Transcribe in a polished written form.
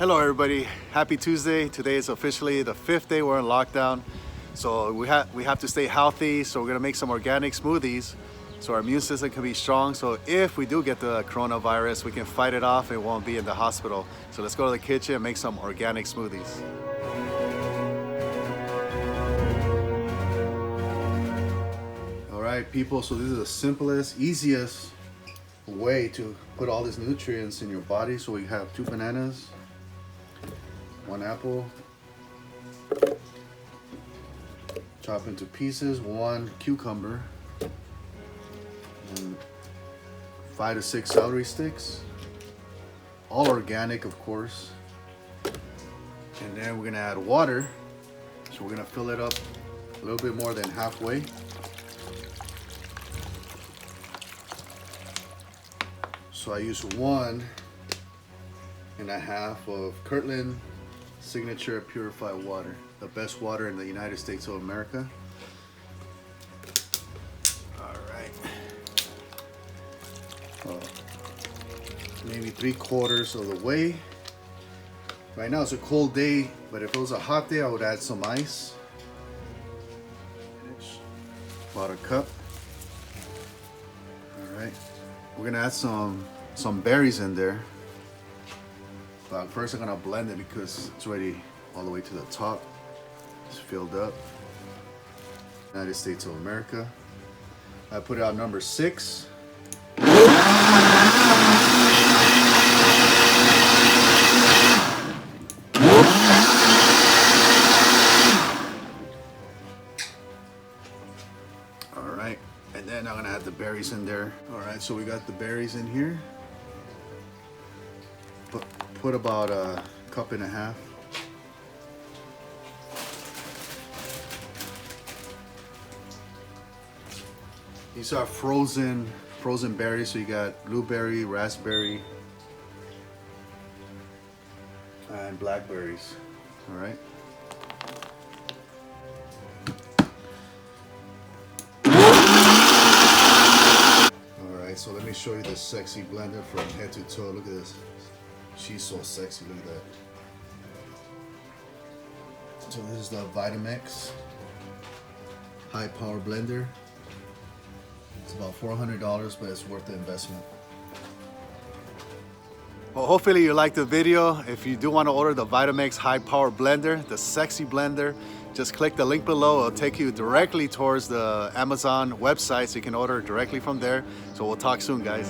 Hello everybody, happy Tuesday. Today is officially the 5th day we're in lockdown. So we have to stay healthy, so we're gonna make some organic smoothies so our immune system can be strong. So if we do get the coronavirus, we can fight it off and won't be in the hospital. So let's go to the kitchen and make some organic smoothies. All right people, so this is the simplest, easiest way to put all these nutrients in your body. So we have 2 bananas, 1 apple, chop into pieces, 1 cucumber, and 5 to 6 celery sticks, all organic of course. And then we're gonna add water, so we're gonna fill it up a little bit more than halfway. So I use 1.5 of Kirtland Signature Purified Water, the best water in the United States of America. All right. Maybe 3/4 of the way. Right now it's a cold day, but if it was a hot day, I would add some ice. About a cup. All right. We're gonna add some berries in there. But first I'm gonna blend it because it's already all the way to the top. It's filled up. United States of America. I put it on number 6. All right, and then I'm gonna add the berries in there. All right, so we got the berries in here. Put about 1.5 cups. These are frozen berries, so you got blueberry, raspberry, and blackberries. All right. All right, so let me show you the sexy blender from head to toe. Look at this. She's so sexy, look at that. So this is the Vitamix high power blender. It's about $400, but it's worth the investment. Well, hopefully you liked the video. If you do want to order the Vitamix high power blender, the sexy blender, just click the link below. It'll take you directly towards the Amazon website so you can order directly from there. So we'll talk soon, guys.